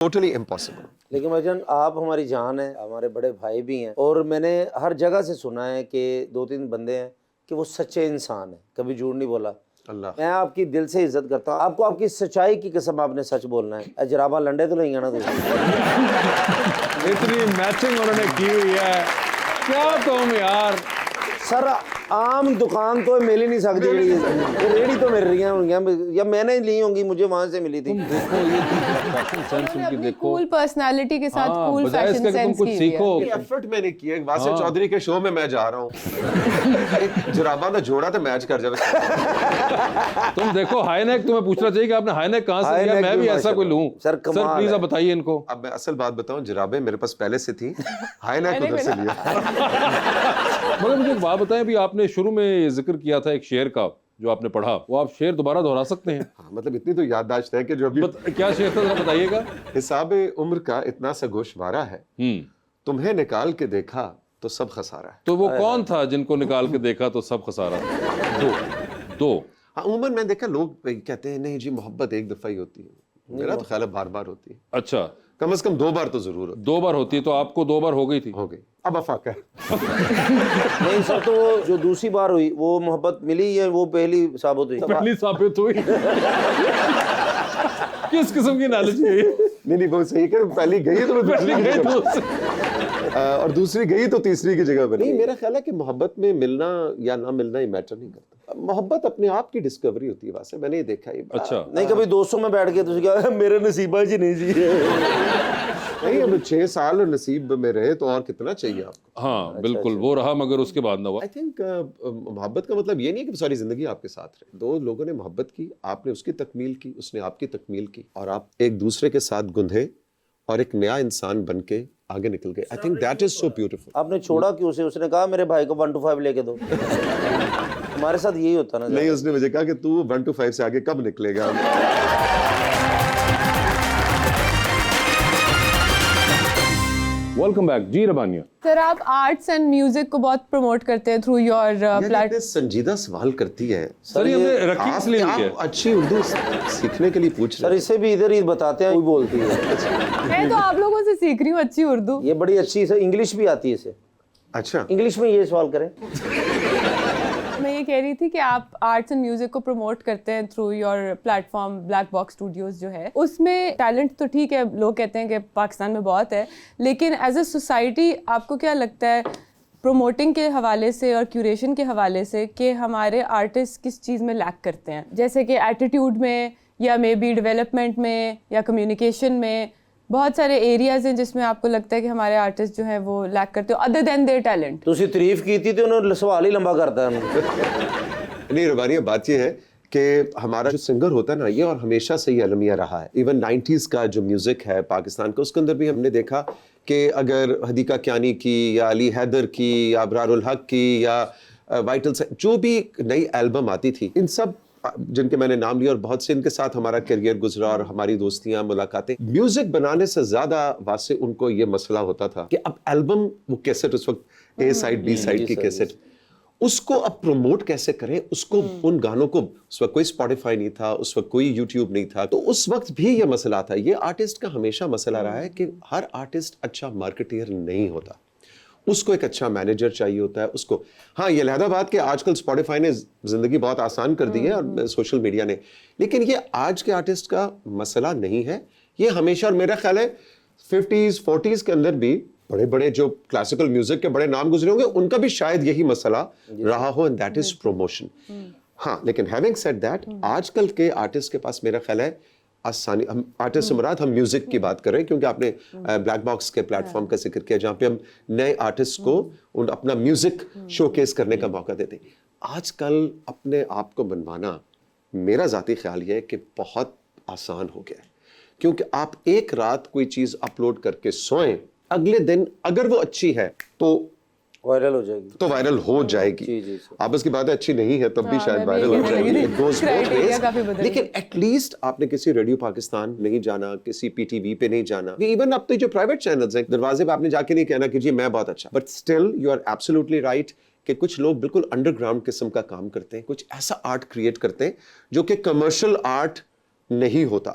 Totally impossible. لیکن بھائی جان آپ ہماری جان ہیں, ہمارے بڑے بھائی بھی ہیں, اور میں نے ہر جگہ سے سنا ہے کہ 2-3 بندے ہیں کہ وہ سچے انسان ہیں, کبھی جھوٹ نہیں بولا. اللہ میں آپ کی دل سے عزت کرتا ہوں. آپ کو آپ کی سچائی کی قسم آپ نے سچ بولنا ہے. جرابہ لنڈے تو نہیں گانا اتنی میچنگ انہوں نے کی ہوئی ہے, کیا تم یار. سر عام دکان تو مل ہی نہیں سکتی, ریڑھی تو مل رہی ہیں یا میں نے لی ہوں گی, مجھے وہاں سے ملی تھی. کول پرسنالٹی کے ساتھ کول فیشن سینس کچھ سیکھو. ایفرٹ میں نے کیا. واسف چودھری کے شو میں جا رہا ہوں, ایک جرابہ کا جوڑا تو میچ کر جائے. تم دیکھو ہائی نیک, تمہیں پوچھنا چاہیے کہ آپ نے ہائی نیک کہاں سے لیا, میں بھی ایسا کوئی لوں. سر پلیز آپ بتائیے ان کو. اب میں اصل بات بتاؤں, جرابیں میرے پاس پہلے سے تھی, ہائی نیک ادھر سے لیا. مگر مجھے ایک بات بتائیں, ابھی آپ نے شروع میں ذکر کیا تھا ایک شعر کا جو آپ نے پڑھا, وہ آپ شعر دوبارہ دہرا سکتے ہیں؟ مطلب اتنی تو یادداشت ہے کہ جو ابھی. کیا شعر تھا ذرا بتائیے گا. حساب عمر کا اتنا سا گوشوارہ ہے, تمہیں نکال کے دیکھا تو سب خسارہ ہے. تو وہ کون تھا جن کو نکال کے دیکھا تو سب خسارہ تھا؟ دو. ہاں عموماً میں دیکھا لوگ کہتے ہیں نہیں جی محبت ایک دفعہ ہی ہوتی ہے, میرا تو خیال ہے بار بار ہوتی ہے. اچھا, کم از کم 2 بار تو ضرور ہوتی ہے. 2 بار ہوتی ہے, تو آپ کو 2 بار ہو گئی تھی. ہو گئی, اب افاق ہے. نہیں سر, تو وہ جو دوسری بار ہوئی وہ محبت ملی ہے, وہ پہلی ثابت ہوئی. پہلی ثابت ہوئی. کس قسم کی نالج ہے؟ نہیں وہ صحیح کہ پہلی گئی تو پہلی گئی تو اور دوسری گئی تو تیسری کی جگہ بنی. نہیں میرا خیال ہے کہ محبت میں ملنا یا نہ ملنا یہ میٹر نہیں کرتا. محبت اپنے آپ کی ڈسکوری ہوتی ہے. واسطے میں نے یہ دیکھا ہے. اچھا, نہیں کبھی دوستوں میں بیٹھ کے تو کیا میرے نصیبہ جی نہیں جی نہیں, اب 6 سال نصیب میں رہے تو اور کتنا چاہیے آپ کو. ہاں بالکل وہ رہا, مگر اس کے بعد نہ ہوا. آئی تھنک محبت کا مطلب یہ نہیں کہ ساری زندگی آپ کے ساتھ رہے. 2 لوگوں نے محبت کی, آپ نے اس کی تکمیل کی, اس نے آپ کی تکمیل کی, اور آپ ایک دوسرے کے ساتھ گندھے اور ایک نیا انسان بن کے آگے نکل گئے. I think that is so beautiful. آپ نے چھوڑا کیوں اسے؟ اس نے کہا میرے بھائی کو 1 to 5 لے کے دو. ہمارے ساتھ یہی ہوتا نا. نہیں, اس نے مجھے کہا کہ تو 1 to 5 سے آگے کب نکلے گا. Welcome back. جی ربانیہ سر, آپ آرٹس اینڈ میوزک کو بہت پروموٹ کرتے ہیں تھرو یور پلیٹ. سنجیدہ سوال کرتی ہے سر, یہ ہم نے رکھی اس لیے نہیں ہے. اچھی اردو سیکھنے کے لیے پوچھ سر, اسے بھی ادھر ہی بتاتے ہیں, وہی بولتی ہے. میں تو آپ لوگوں سے سیکھ رہی ہوں اچھی اردو. یہ بڑی اچھی ہے, انگلش بھی آتی ہے اسے. اچھا, انگلش میں یہ سوال کریں. میں یہ کہہ رہی تھی کہ آپ آرٹس اینڈ میوزک کو پروموٹ کرتے ہیں through your plate form black box studios جو ہے. اس میں ٹیلنٹ تو ٹھیک ہے, لوگ کہتے ہیں کہ پاکستان میں بہت ہے, لیکن ایز اے سوسائٹی آپ کو کیا لگتا ہے پروموٹنگ کے حوالے سے اور کیوریشن کے حوالے سے کہ ہمارے آرٹسٹ کس چیز میں لیک کرتے ہیں؟ جیسے کہ ایٹیٹیوڈ میں, یا مے بی ڈیولپمنٹ میں, یا کمیونیکیشن میں. بہت سارے ایریاز ہیں جس میں آپ کو لگتا ہے کہ ہمارے آرٹسٹ جو ہیں وہ لیک کرتے ہو ادر دین دیئر ٹیلنٹ. تو اسی تعریف کی تھی تو انہوں نے سوال ہی لمبا کرتا ہے. نہیں ربانی, بات یہ ہے کہ ہمارا جو سنگر ہوتا ہے نا, یہ اور ہمیشہ سے یہ المیہ رہا ہے. ایون 90s کا جو میوزک ہے پاکستان کا, اس کے اندر بھی ہم نے دیکھا کہ اگر حدیقہ کیانی کی, یا علی حیدر کی, یا ابرار الحق کی, یا وائٹل سے جو بھی نئی البم آتی تھی, ان سب جن کے میں نے نام لیا, اور بہت سے ان کے ساتھ ہمارا کیریئر گزرا اور ہماری دوستیاں ملاقاتیں. میوزک بنانے سے زیادہ واسطے ان کو یہ مسئلہ ہوتا تھا کہ اب البم, وہ کیسٹ اس وقت اے سائڈ بی سائڈ کی کیسٹ, اس کو اب پروموٹ کیسے کریں. اس کو ان گانوں کو, اس وقت کوئی اسپوٹیفائی نہیں تھا, اس وقت کوئی یوٹیوب نہیں تھا, تو اس وقت بھی یہ مسئلہ تھا. یہ آرٹسٹ کا ہمیشہ مسئلہ رہا ہے کہ ہر آرٹسٹ اچھا مارکیٹر نہیں ہوتا, اس کو ایک اچھا مینیجر چاہیے ہوتا ہے اس کو. ہاں یہ علیحدہ بات کہ آج کل اسپوٹیفائی نے زندگی بہت آسان کر دی ہے, اور سوشل میڈیا نے, لیکن یہ آج کے آرٹسٹ کا مسئلہ نہیں ہے. یہ ہمیشہ, اور میرا خیال ہے 50s 40s کے اندر بھی بڑے بڑے جو کلاسیکل میوزک کے بڑے نام گزرے ہوں گے, ان کا بھی شاید یہی مسئلہ رہا ہو, اینڈ دیٹ از پروموشن. ہاں لیکن ہیونگ سیڈ دیٹ, آج کل کے آرٹسٹ کے پاس میرا خیال ہے آسانی, ہم آرٹسٹ سے مراد ہم میوزک کی بات کر رہے ہیں, کیونکہ آپ نے بلیک باکس کے پلیٹ فارم کا ذکر کیا, جہاں پہ ہم نئے آرٹسٹ کو اپنا میوزک شو کیس کرنے کا موقع دیتے ہیں. آج کل اپنے آپ کو بنوانا, میرا ذاتی خیال یہ ہے کہ بہت آسان ہو گیا ہے, کیونکہ آپ ایک رات کوئی چیز اپلوڈ کر کے سوئیں, اگلے دن اگر وہ اچھی ہے تو وائرل ہو جائے گی, تو وائرل ہو جائے گی. آپس کی بات ہے, اچھی نہیں ہے تب بھی شاید وائرل ہو جائے گی. لیکن ایٹ لیسٹ آپ نے کسی ریڈیو پاکستان نہیں جانا, کسی پی ٹی وی پہ نہیں جانا, ایون اپنے جو پرائیویٹ چینلز ہیں دروازے پہ آپ نے جا کے نہیں کہنا کہ جی میں بہت اچھا. But still you are absolutely right کہ کچھ لوگ بالکل انڈر گراؤنڈ قسم کا کام کرتے ہیں, کچھ ایسا آرٹ کریٹ کرتے ہیں جو کہ کمرشل آرٹ نہیں ہوتا.